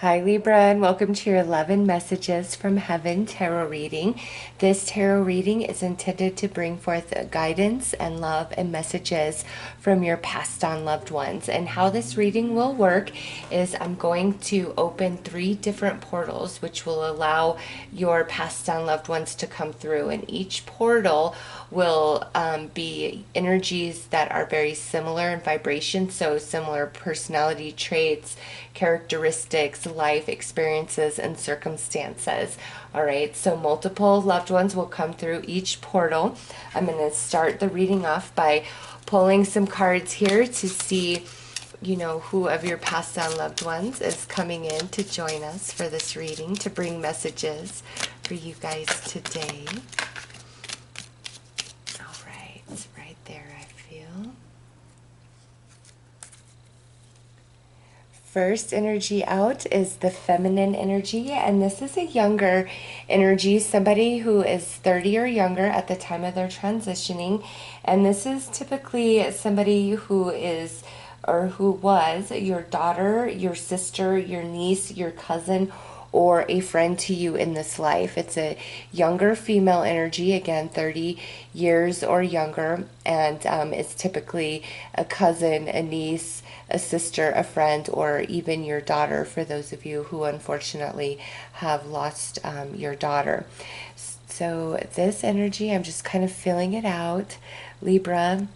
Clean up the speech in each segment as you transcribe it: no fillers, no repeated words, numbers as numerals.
Hi Libra, and welcome to your 11 Messages from Heaven tarot reading. This tarot reading is intended to bring forth guidance and love and messages from your passed on loved ones. And how this reading will work is I'm going to open 3 different portals which will allow your passed on loved ones to come through, and each portal will be energies that are very similar in vibration, so similar personality traits, characteristics, life experiences, and circumstances. All right, so multiple loved ones will come through each portal. I'm going to start the reading off by pulling some cards here to see, who of your passed on loved ones is coming in to join us for this reading, to bring messages for you guys today. All right, right there, I feel. First energy out is the feminine energy, and this is a younger energy, somebody who is 30 or younger at the time of their transitioning. And this is typically somebody who is or who was your daughter, your sister, your niece, your cousin, or a friend to you in this life. It's a younger female energy, again 30 years or younger, and it's typically a cousin, a niece, a sister, a friend, or even your daughter, for those of you who unfortunately have lost your daughter. So this energy, I'm just kind of feeling it out, Libra.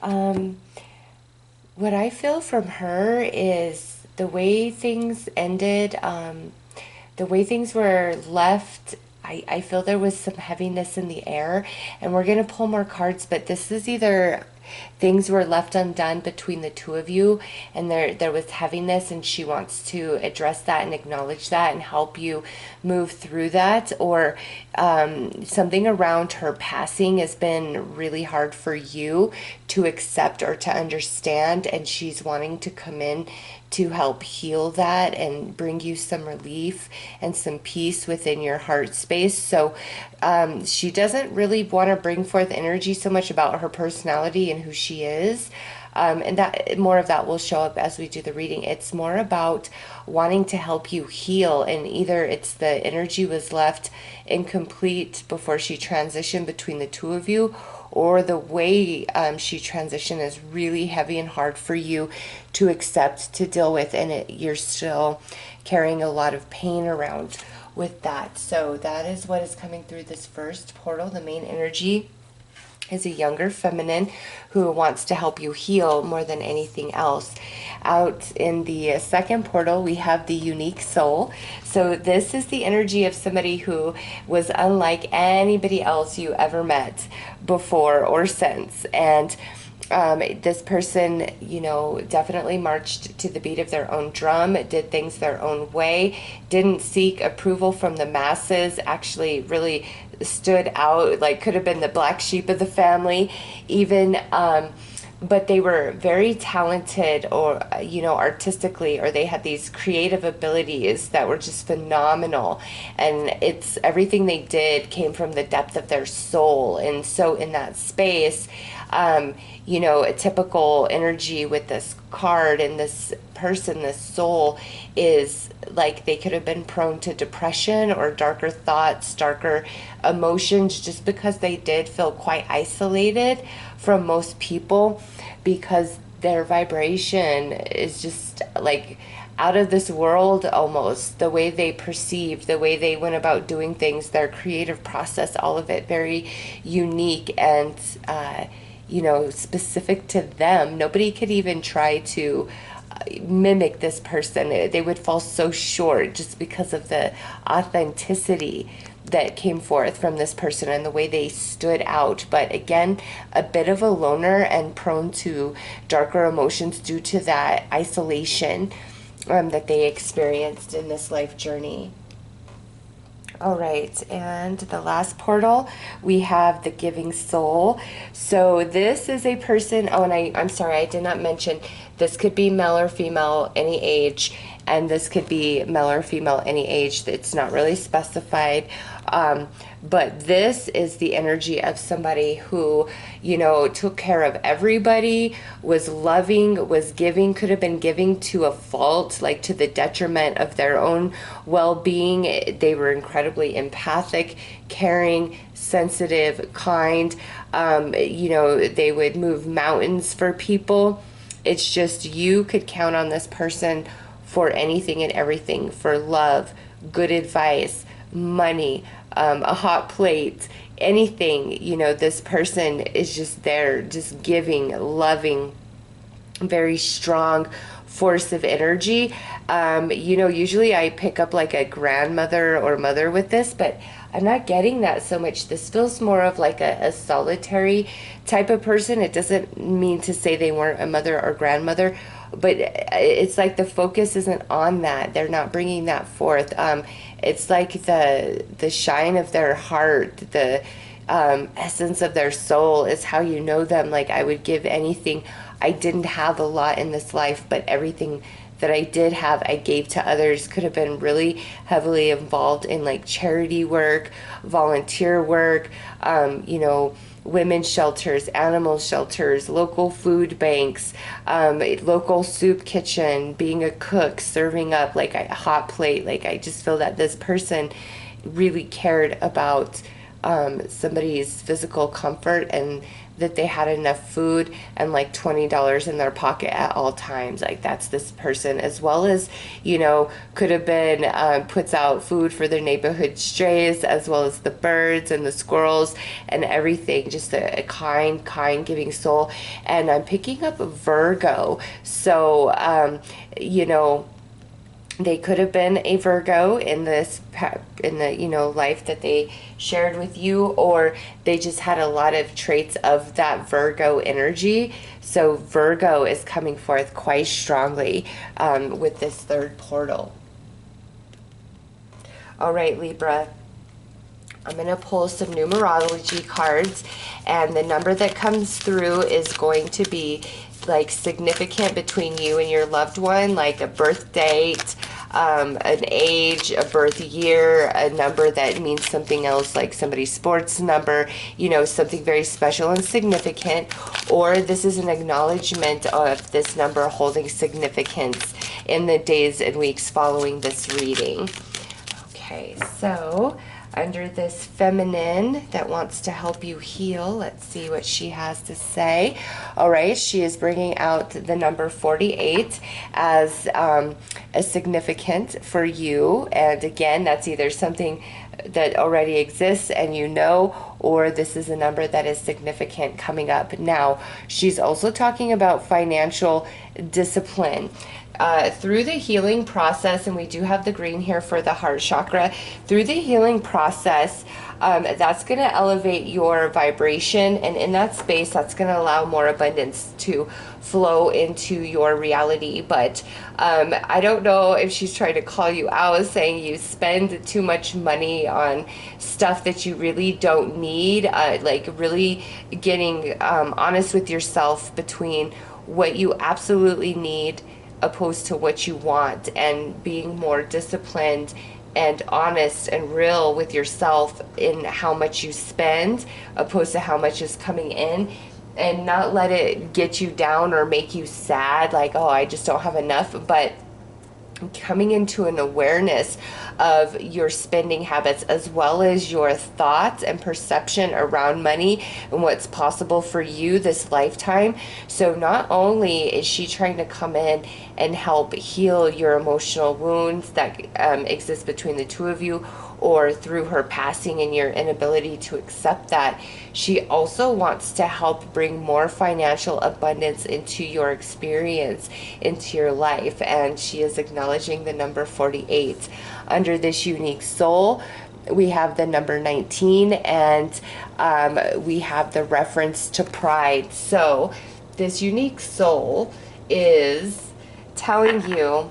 What I feel from her is the way things ended, the way things were left. I feel there was some heaviness in the air, and we're going to pull more cards, but this is either things were left undone between the two of you, and there was heaviness, and she wants to address that and acknowledge that and help you move through that, or something around her passing has been really hard for you to accept or to understand, and she's wanting to come in to help heal that and bring you some relief and some peace within your heart space. So she doesn't really want to bring forth energy so much about her personality and who she is. And that more of that will show up as we do the reading. It's more about wanting to help you heal, and either it's the energy was left incomplete before she transitioned between the two of you, or the way she transitioned is really heavy and hard for you to accept, to deal with, and you're still carrying a lot of pain around with that. So that is what is coming through this first portal. The main energy is a younger feminine who wants to help you heal more than anything else. Out in the second portal, we have the unique soul. So this is the energy of somebody who was unlike anybody else you ever met before or since. And this person, definitely marched to the beat of their own drum, did things their own way, didn't seek approval from the masses, actually really stood out, like could have been the black sheep of the family even, but they were very talented, or artistically, or they had these creative abilities that were just phenomenal, and it's everything they did came from the depth of their soul. And so in that space, a typical energy with this card and this person, this soul, is like they could have been prone to depression or darker thoughts, darker emotions, just because they did feel quite isolated from most people, because their vibration is just like out of this world almost. The way they perceived, the way they went about doing things, their creative process, all of it very unique and specific to them. Nobody could even try to mimic this person. They would fall so short just because of the authenticity that came forth from this person and the way they stood out. But again, a bit of a loner and prone to darker emotions due to that isolation that they experienced in this life journey. All right, and the last portal, we have the giving soul. So this is a person, and I'm sorry, I did not mention, this could be male or female, any age, and this could be male or female, any age. It's not really specified. But this is the energy of somebody who, you know, took care of everybody, was loving, was giving, could have been giving to a fault, like to the detriment of their own well-being. They were incredibly empathic, caring, sensitive, kind. You know, they would move mountains for people. It's just you could count on this person for anything and everything, for love, good advice, money, a hot plate, anything. You know, this person is just there, just giving, loving, very strong force of energy. You know, usually I pick up like a grandmother or mother with this, but I'm not getting that so much. This feels more of like a solitary type of person. It doesn't mean to say they weren't a mother or grandmother, but it's like the focus isn't on that. They're not bringing that forth. It's like the shine of their heart, the essence of their soul is how you know them. Like, I would give anything. I didn't have a lot in this life, but everything that I did have, I gave to others. Could have been really heavily involved in like charity work, volunteer work, you know, women's shelters, animal shelters, local food banks, local soup kitchen, being a cook, serving up like a hot plate. Like, I just feel that this person really cared about somebody's physical comfort, and that they had enough food and like $20 in their pocket at all times. Like, that's this person, as well as, you know, could have been puts out food for their neighborhood strays, as well as the birds and the squirrels and everything. Just a kind giving soul. And I'm picking up Virgo. So you know, they could have been a Virgo in this, in the, you know, life that they shared with you, or they just had a lot of traits of that Virgo energy. So Virgo is coming forth quite strongly with this third portal. All right, Libra. I'm going to pull some numerology cards, and the number that comes through is going to be like significant between you and your loved one, like a birth date, an age, a birth year, a number that means something else, like somebody's sports number, you know, something very special and significant. Or this is an acknowledgement of this number holding significance in the days and weeks following this reading. Okay, so under this feminine that wants to help you heal, let's see what she has to say. All right, she is bringing out the number 48 as a significant for you. And again, that's either something that already exists and you know, or this is a number that is significant coming up. Now, she's also talking about financial discipline. Through the healing process, and we do have the green here for the heart chakra, through the healing process, that's going to elevate your vibration, and in that space, that's going to allow more abundance to flow into your reality. But I don't know if she's trying to call you out, saying you spend too much money on stuff that you really don't need, like really getting honest with yourself between what you absolutely need opposed to what you want, and being more disciplined and honest and real with yourself in how much you spend opposed to how much is coming in, and not let it get you down or make you sad, like, oh, I just don't have enough, but coming into an awareness of your spending habits, as well as your thoughts and perception around money and what's possible for you this lifetime. So not only is she trying to come in and help heal your emotional wounds that exist between the two of you, or through her passing and your inability to accept that, she also wants to help bring more financial abundance into your experience, into your life. And she is acknowledging the number 48. Under this unique soul, we have the number 19, and we have the reference to pride. So this unique soul is telling you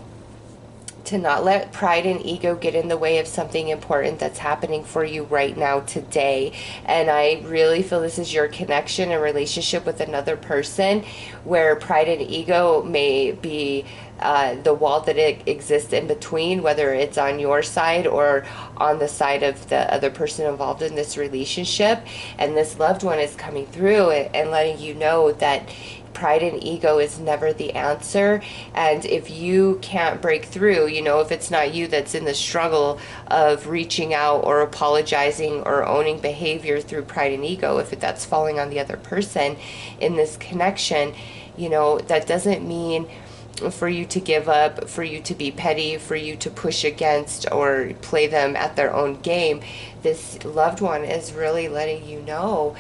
to not let pride and ego get in the way of something important that's happening for you right now today. And I really feel this is your connection and relationship with another person, where pride and ego may be the wall that it exists in between, whether it's on your side or on the side of the other person involved in this relationship. And this loved one is coming through and letting you know that pride and ego is never the answer. And if you can't break through, you know, if it's not you that's in the struggle of reaching out or apologizing or owning behavior through pride and ego, if that's falling on the other person in this connection, you know, that doesn't mean for you to give up, for you to be petty, for you to push against or play them at their own game. This loved one is really letting you know,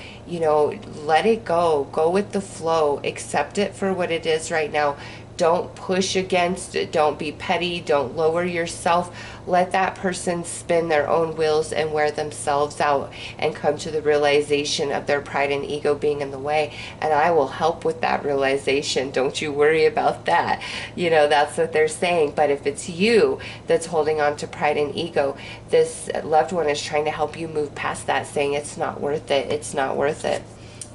let it go. Go with the flow. Accept it for what it is right now. Don't push against it. Don't be petty. Don't lower yourself. Let that person spin their own wheels and wear themselves out and come to the realization of their pride and ego being in the way. And I will help with that realization. Don't you worry about that. You know, that's what they're saying. But if it's you that's holding on to pride and ego, this loved one is trying to help you move past that, saying it's not worth it. It's not worth it.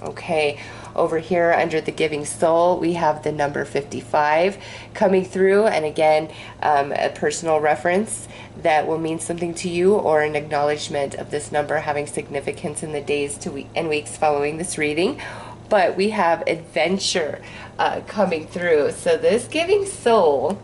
Okay. Over here under the giving soul, we have the number 55 coming through. And again, a personal reference that will mean something to you, or an acknowledgement of this number having significance in the days and weeks following this reading. But we have adventure coming through. So this giving soul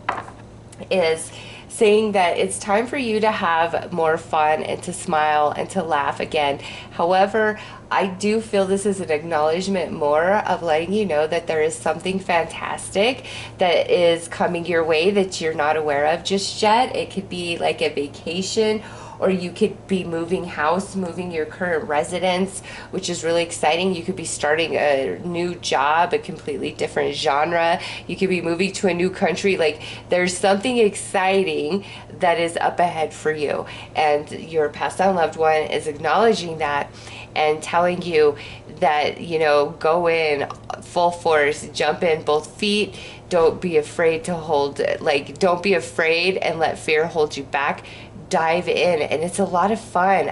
is saying that it's time for you to have more fun and to smile and to laugh again. However, I do feel this is an acknowledgement more of letting you know that there is something fantastic that is coming your way that you're not aware of just yet. It could be like a vacation, or you could be moving house, moving your current residence, which is really exciting. You could be starting a new job, a completely different genre. You could be moving to a new country. Like, there's something exciting that is up ahead for you. And your passed on loved one is acknowledging that and telling you that, you know, go in full force, jump in both feet. Don't be afraid to don't be afraid and let fear hold you back. Dive in, and it's a lot of fun,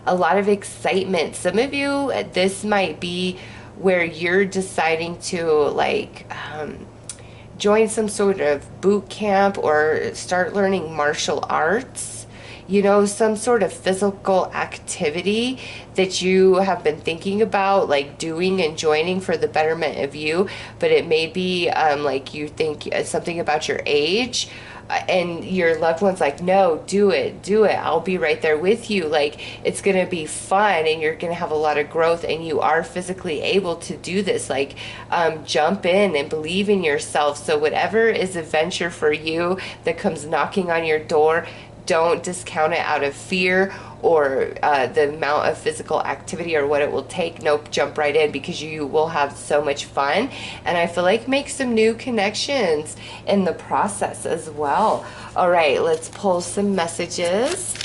a lot of excitement. Some of you, this might be where you're deciding to join some sort of boot camp or start learning martial arts, you know, some sort of physical activity that you have been thinking about like doing and joining for the betterment of you. But it may be like you think something about your age, and your loved one's like, no, do it, I'll be right there with you. Like, it's gonna be fun and you're gonna have a lot of growth, and you are physically able to do this. Like, jump in and believe in yourself. So whatever is a venture for you that comes knocking on your door, don't discount it out of fear or the amount of physical activity or what it will take. Nope, jump right in, because you will have so much fun. And I feel like make some new connections in the process as well. All right, let's pull some messages.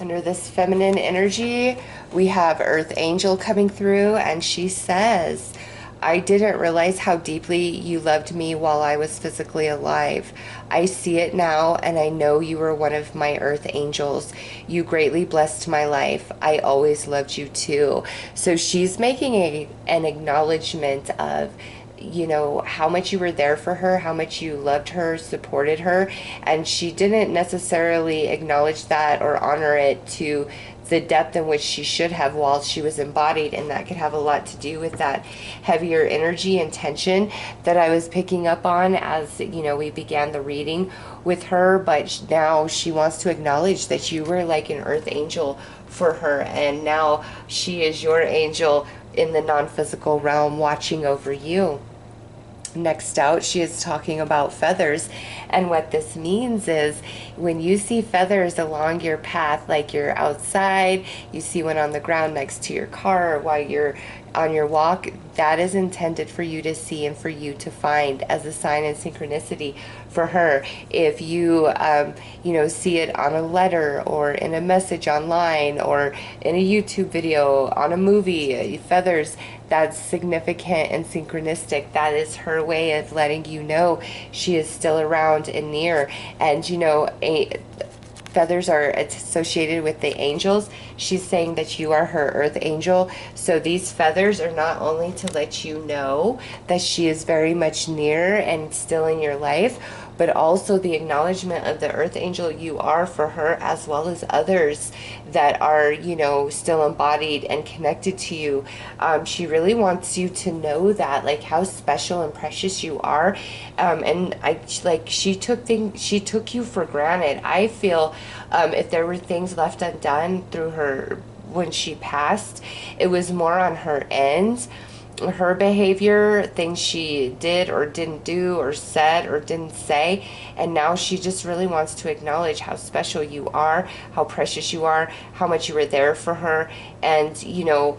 Under this feminine energy, we have Earth Angel coming through, and she says, I didn't realize how deeply you loved me while I was physically alive. I see it now, and I know you were one of my Earth Angels. You greatly blessed my life. I always loved you too. So she's making an acknowledgement of, you know, how much you were there for her, how much you loved her, supported her, and she didn't necessarily acknowledge that or honor it to the depth in which she should have while she was embodied. And that could have a lot to do with that heavier energy and tension that I was picking up on as, you know, we began the reading with her. But now she wants to acknowledge that you were like an Earth Angel for her, and now she is your angel in the non-physical realm watching over you. Next out, she is talking about feathers, and what this means is when you see feathers along your path, like you're outside, you see one on the ground next to your car, or while you're on your walk, that is intended for you to see and for you to find as a sign and synchronicity for her. If you you know, see it on a letter or in a message online or in a YouTube video, on a movie, feathers, that's significant and synchronistic. That is her way of letting you know she is still around and near. And you know, feathers are associated with the angels. She's saying that you are her earth angel. So these feathers are not only to let you know that she is very much near and still in your life, but also the acknowledgement of the earth angel you are for her, as well as others that are, you know, still embodied and connected to you. She really wants you to know that, like, how special and precious you are. And she took you for granted. I feel if there were things left undone through her when she passed, it was more on her end, her behavior, things she did or didn't do or said or didn't say. And now she just really wants to acknowledge how special you are, how precious you are, how much you were there for her. And, you know,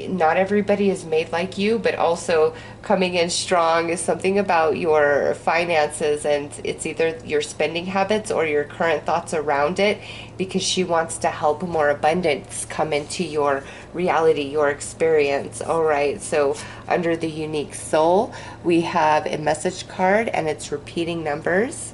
not everybody is made like you, but also coming in strong is something about your finances, and it's either your spending habits or your current thoughts around it, because she wants to help more abundance come into your reality, your experience. All right, so under the unique soul, we have a message card, and it's repeating numbers.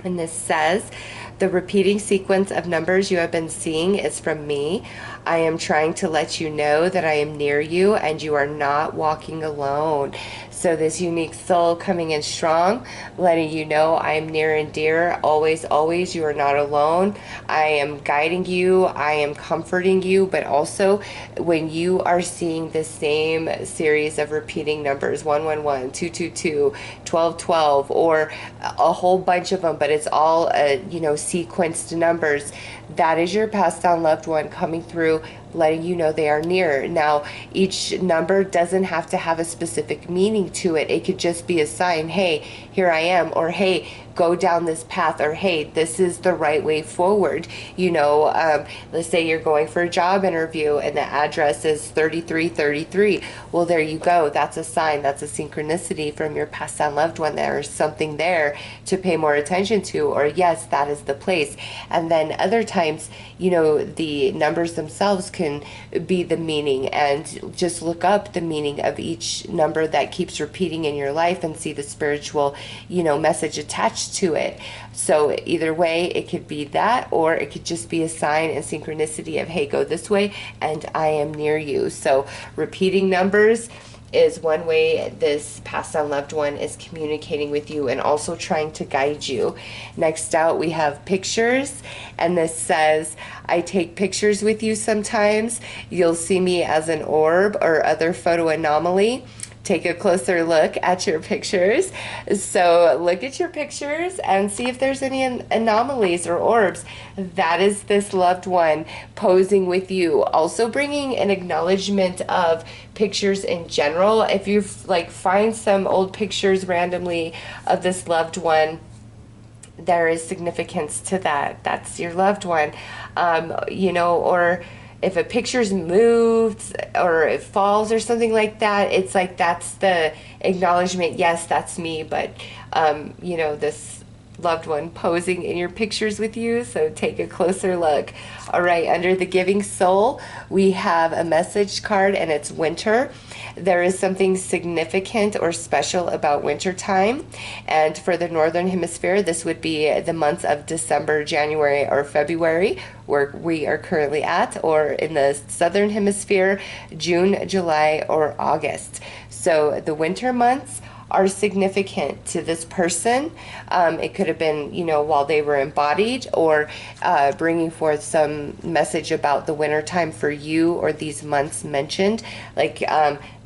And this says, the repeating sequence of numbers you have been seeing is from me. I am trying to let you know that I am near you and you are not walking alone. So this unique soul coming in strong, letting you know I am near and dear, always, always, you are not alone. I am guiding you, I am comforting you, but also when you are seeing the same series of repeating numbers, 111, 222, 1212, or a whole bunch of them, but it's all, sequenced numbers, that is your passed down loved one coming through, letting you know they are near. Now, each number doesn't have to have a specific meaning to it. It could just be a sign, hey, here I am, or hey, go down this path, or hey, this is the right way forward. Let's say you're going for a job interview and the address is 3333. Well, there you go. That's a sign. That's a synchronicity from your passed down loved one. There's something there to pay more attention to, or yes, that is the place. And then other times, the numbers themselves can be the meaning, and just look up the meaning of each number that keeps repeating in your life and see the spiritual, message attached to it. So either way, it could be that, or it could just be a sign and synchronicity of, hey, go this way and I am near you. So repeating numbers is one way this passed on loved one is communicating with you and also trying to guide you. Next out, we have pictures, and this says, I take pictures with you sometimes. You'll see me as an orb or other photo anomaly. Take a closer look at your pictures. So look at your pictures and see if there's any anomalies or orbs. That is this loved one posing with you. Also bringing an acknowledgement of pictures in general. If you find some old pictures randomly of this loved one, there is significance to that. That's your loved one. Or if a picture's moved or it falls or something like that, it's like that's the acknowledgement, yes, that's me, but this loved one posing in your pictures with you. So take a closer look. All right, under the giving soul, we have a message card, and it's winter. There is something significant or special about winter time, and for the northern hemisphere, this would be the months of December, January, or February, where we are currently at, or in the southern hemisphere, June, July, or August. So the winter months are significant to this person. It could have been, while they were embodied, or bringing forth some message about the winter time for you, or these months mentioned.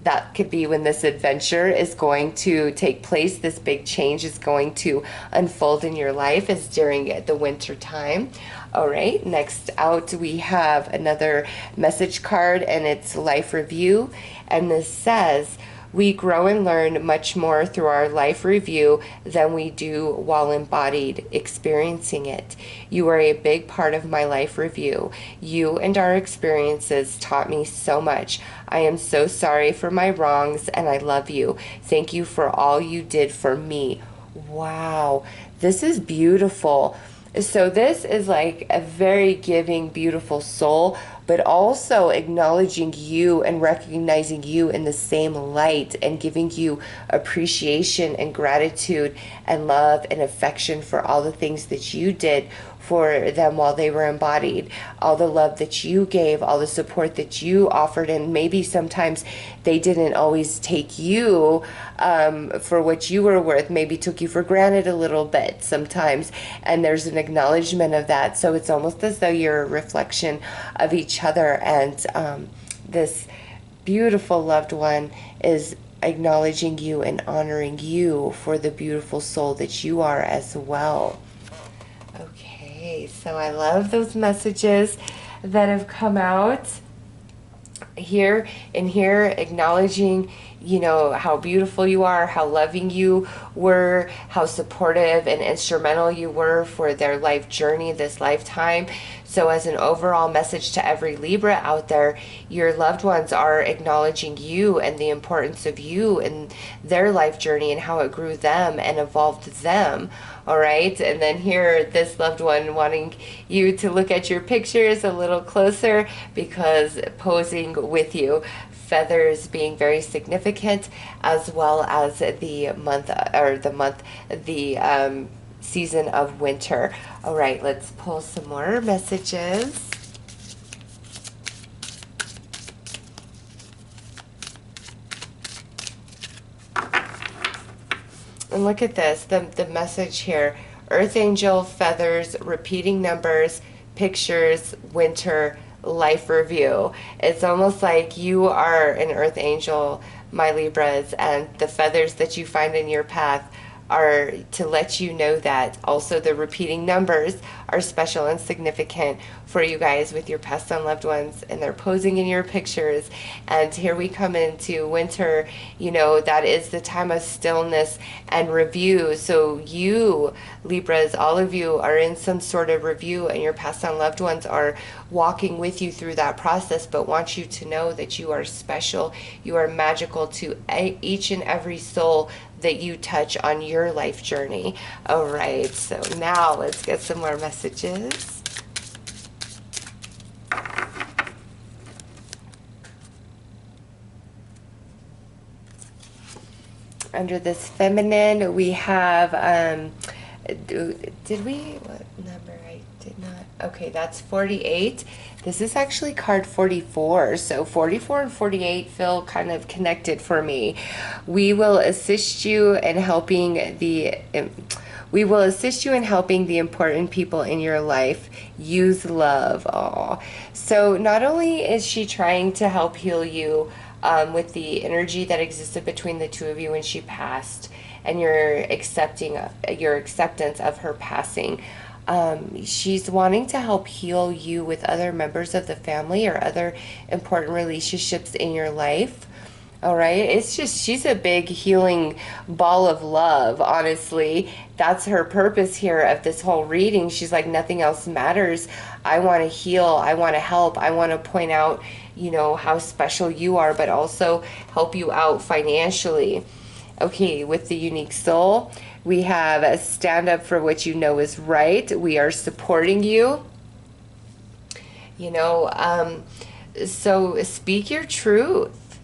That could be when this adventure is going to take place. This big change is going to unfold in your life, is during the winter time. All right, next out we have another message card, and it's life review. And this says, we grow and learn much more through our life review than we do while embodied experiencing it. You are a big part of my life review. You and our experiences taught me so much. I am so sorry for my wrongs, and I love you. Thank you for all you did for me. Wow, this is beautiful. So this is like a very giving, beautiful soul, but also acknowledging you and recognizing you in the same light, and giving you appreciation and gratitude and love and affection for all the things that you did for them while they were embodied, all the love that you gave, all the support that you offered, and maybe sometimes they didn't always take you for what you were worth, maybe took you for granted a little bit sometimes, and there's an acknowledgement of that. So it's almost as though you're a reflection of each other, and this beautiful loved one is acknowledging you and honoring you for the beautiful soul that you are as well. Okay, so I love those messages that have come out here, acknowledging, you know, how beautiful you are, how loving you were, how supportive and instrumental you were for their life journey this lifetime. So as an overall message to every Libra out there, your loved ones are acknowledging you and the importance of you and their life journey and how it grew them and evolved them. All right. And then here, this loved one wanting you to look at your pictures a little closer because posing with you, feathers being very significant, as well as the season of winter. All right, let's pull some more messages. And look at this, the message here. Earth Angel, feathers, repeating numbers, pictures, winter, life review. It's almost like you are an Earth Angel, my Libras, and the feathers that you find in your path are to let you know that. Also, the repeating numbers are special and significant for you guys with your past and loved ones, and they're posing in your pictures. And here we come into winter, you know, that is the time of stillness and review. So you, Libras, all of you are in some sort of review, and your past and loved ones are walking with you through that process, but want you to know that you are special, you are magical to each and every soul that you touch on your life journey. All right, so now let's get some more messages. Under this feminine, we have, did we, what number? I did not. Okay, that's 48. This is actually card 44. So 44 and 48 feel kind of connected for me. We will assist you in helping the important people in your life use love. Aww. So not only is she trying to help heal you with the energy that existed between the two of you when she passed, and your acceptance of her passing. She's wanting to help heal you with other members of the family or other important relationships in your life. All right. It's just, she's a big healing ball of love, honestly. That's her purpose here of this whole reading. She's like, nothing else matters. I want to heal. I want to help. I want to point out, you know, how special you are, but also help you out financially. Okay, with the unique soul, we have a stand up for what you know is right. We are supporting you. You know, so speak your truth.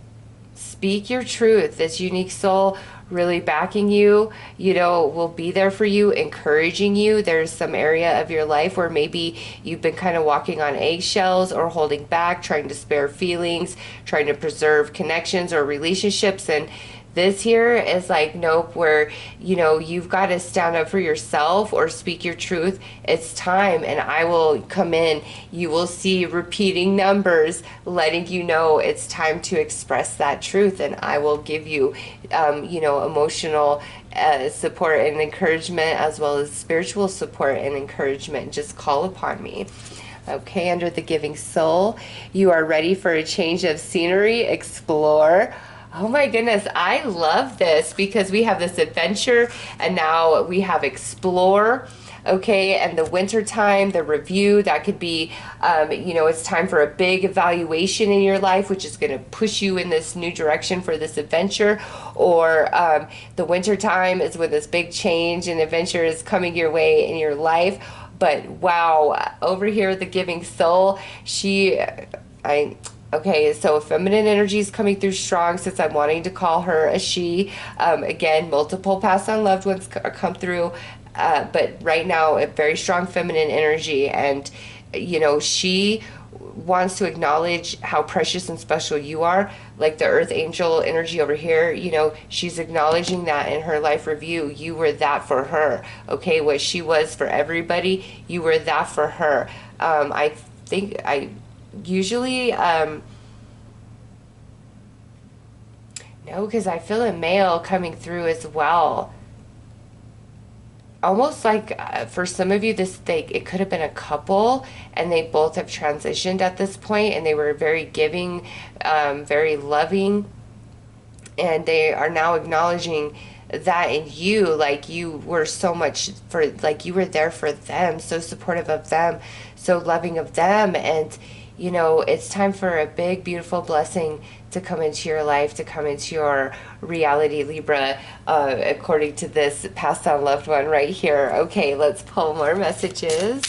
Speak your truth. This unique soul really backing you, you know, will be there for you, encouraging you. There's some area of your life where maybe you've been kind of walking on eggshells or holding back, trying to spare feelings, trying to preserve connections or relationships, and this here is like, nope, where, you know, you've got to stand up for yourself or speak your truth. It's time, and I will come in. You will see repeating numbers letting you know it's time to express that truth, and I will give you, you know, emotional support and encouragement, as well as spiritual support and encouragement. Just call upon me. Okay, under the giving soul, you are ready for a change of scenery. Explore. Oh my goodness, I love this because we have this adventure, and now we have explore. Okay, and the winter time, the review, that could be, you know, it's time for a big evaluation in your life, which is going to push you in this new direction for this adventure. Or the winter time is when this big change and adventure is coming your way in your life. But wow, over here, the giving soul, okay, so feminine energy is coming through strong, since I'm wanting to call her a she. Again, multiple past on loved ones come through but right now a very strong feminine energy, and she wants to acknowledge how precious and special you are, like the earth angel energy over here. She's acknowledging that in her life review. You were that for her. Okay, what she was for everybody, you were that for her. I think I usually no, because I feel a male coming through as well. Almost like for some of you, it could have been a couple, and they both have transitioned at this point, and they were very giving, very loving, and they are now acknowledging that in you, like you were so much for, like you were there for them, so supportive of them, so loving of them. And it's time for a big beautiful blessing to come into your life, to come into your reality, Libra, according to this passed on loved one right here. Okay, let's pull more messages.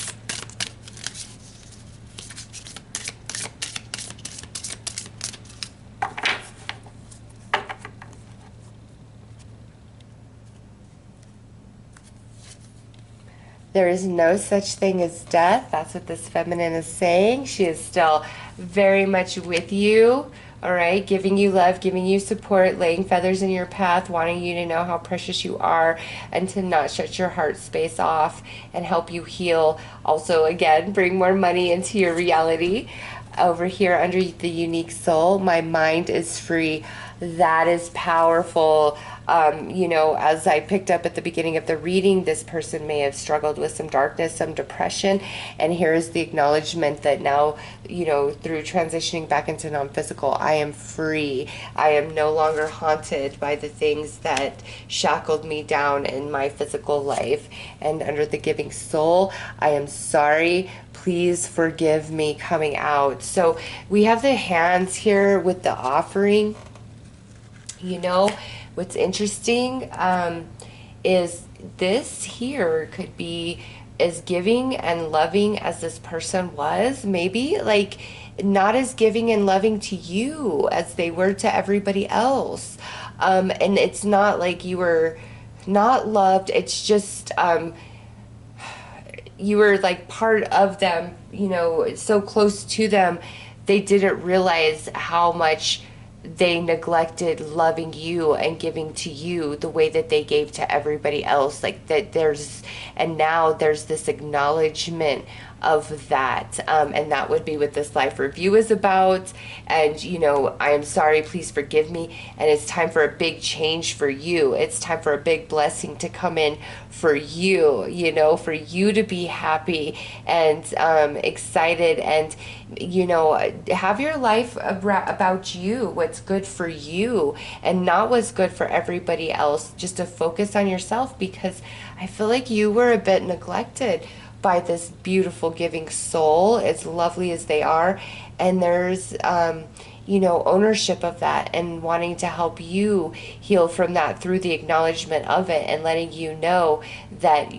There is no such thing as death. That's what this feminine is saying. She is still very much with you, all right? Giving you love, giving you support, laying feathers in your path, wanting you to know how precious you are, and to not shut your heart space off and help you heal. Also, again, bring more money into your reality. Over here under the unique soul, my mind is free. That is powerful. As I picked up at the beginning of the reading, this person may have struggled with some darkness, some depression, and here is the acknowledgement that now, through transitioning back into non-physical, I am free. I am no longer haunted by the things that shackled me down in my physical life. And under the giving soul, I am sorry. Please forgive me, coming out. So we have the hands here with the offering. What's interesting is this here could be as giving and loving as this person was, maybe like not as giving and loving to you as they were to everybody else. And it's not like you were not loved. It's just you were like part of them, so close to them. They didn't realize how much they neglected loving you and giving to you the way that they gave to everybody else. Like that and now there's this acknowledgement of that. And that would be what this life review is about. And, I am sorry, please forgive me. And it's time for a big change for you. It's time for a big blessing to come in for you, for you to be happy and excited and, have your life about you, what's good for you and not what's good for everybody else. Just to focus on yourself, because I feel like you were a bit neglected by this beautiful giving soul, as lovely as they are. And there's ownership of that and wanting to help you heal from that through the acknowledgement of it, and letting you know that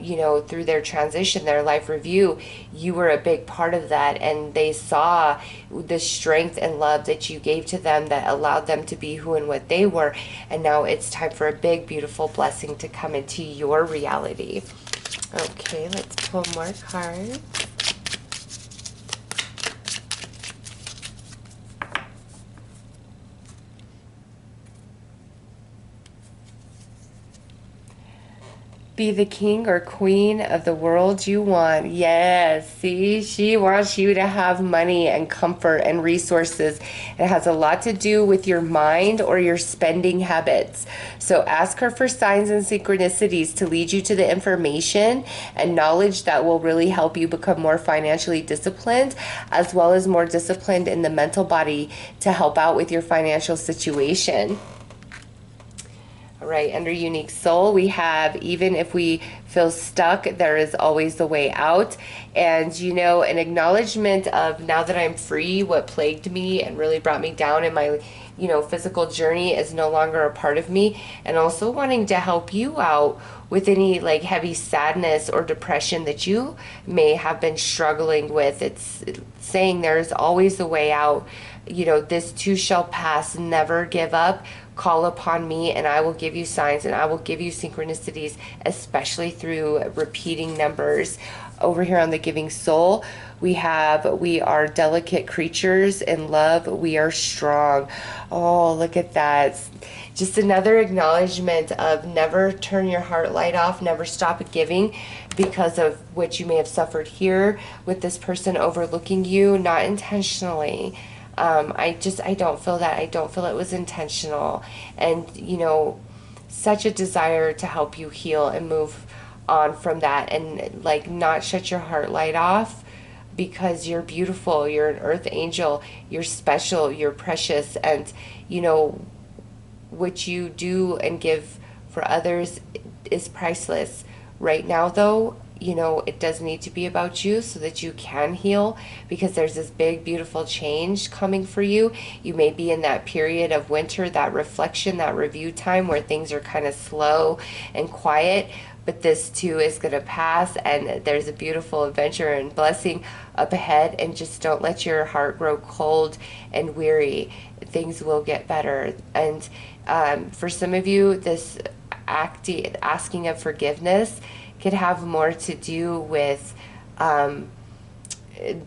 through their transition, their life review, you were a big part of that, and they saw the strength and love that you gave to them that allowed them to be who and what they were. And now it's time for a big beautiful blessing to come into your reality. Okay, let's pull more cards. Be the king or queen of the world you want. Yes, see, she wants you to have money and comfort and resources. It has a lot to do with your mind or your spending habits. So ask her for signs and synchronicities to lead you to the information and knowledge that will really help you become more financially disciplined, as well as more disciplined in the mental body to help out with your financial situation. All right, under Unique Soul, we have, even if we feel stuck, there is always the way out. And, an acknowledgement of, now that I'm free, what plagued me and really brought me down in my, physical journey is no longer a part of me. And also wanting to help you out with any like heavy sadness or depression that you may have been struggling with. It's saying there's always a way out. You know, this too shall pass. Never give up. Call upon me and I will give you signs and I will give you synchronicities, especially through repeating numbers. Over here on the Giving Soul, we are delicate creatures in love. We are strong. Oh, look at that. Just another acknowledgement of never turn your heart light off, never stop giving because of what you may have suffered here with this person overlooking you, not intentionally. I don't feel that. I don't feel it was intentional. And, you know, such a desire to help you heal and move on from that and like not shut your heart light off because you're beautiful, you're an earth angel, you're special, you're precious, and you know what you do and give for others is priceless. Right now though, you know, it does need to be about you so that you can heal because there's this big, beautiful change coming for you. You may be in that period of winter, that reflection, that review time where things are kind of slow and quiet, but this too is going to pass and there's a beautiful adventure and blessing up ahead. And just don't let your heart grow cold and weary. Things will get better. And for some of you, this asking of forgiveness could have more to do with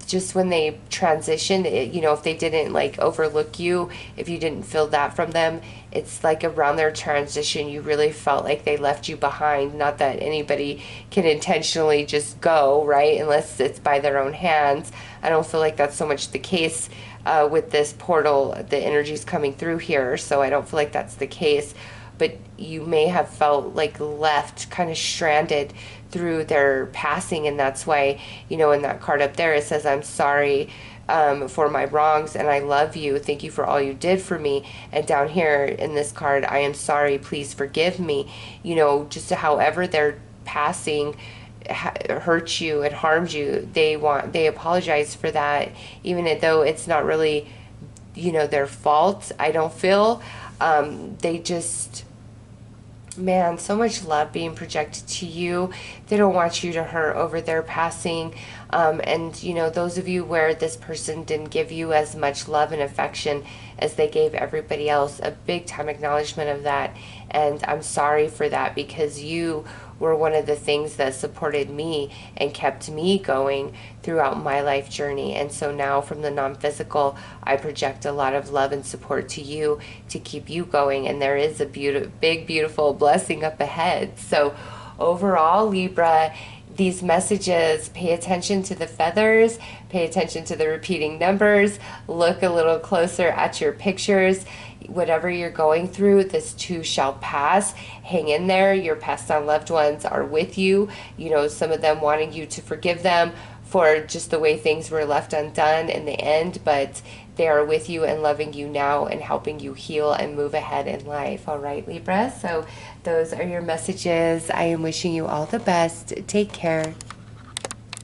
just when they transition, you know, if they didn't like overlook you, if you didn't feel that from them, it's like around their transition, you really felt like they left you behind. Not that anybody can intentionally just go, right? Unless it's by their own hands. I don't feel like that's so much the case with this portal, the energy's coming through here. So I don't feel like that's the case. But you may have felt like left kind of stranded through their passing, and that's why, you know, in that card up there it says, I'm sorry for my wrongs and I love you, thank you for all you did for me. And down here in this card, I am sorry, please forgive me. You know, just however their passing hurt you and harmed you, they apologize for that, even though it's not really, you know, their fault. I don't feel they just, man, so much love being projected to you. They don't want you to hurt over their passing. And, you know, those of you where this person didn't give you as much love and affection as they gave everybody else, a big time acknowledgement of that. And I'm sorry for that because you were one of the things that supported me and kept me going throughout my life journey. And so now from the non-physical, I project a lot of love and support to you to keep you going. And there is a big, beautiful blessing up ahead. So overall, Libra, these messages, pay attention to the feathers, pay attention to the repeating numbers, look a little closer at your pictures. Whatever you're going through, this too shall pass. Hang in there. Your passed on loved ones are with you. You know, some of them wanting you to forgive them for just the way things were left undone in the end, but they are with you and loving you now and helping you heal and move ahead in life. All right, Libra. So those are your messages. I am wishing you all the best. Take care.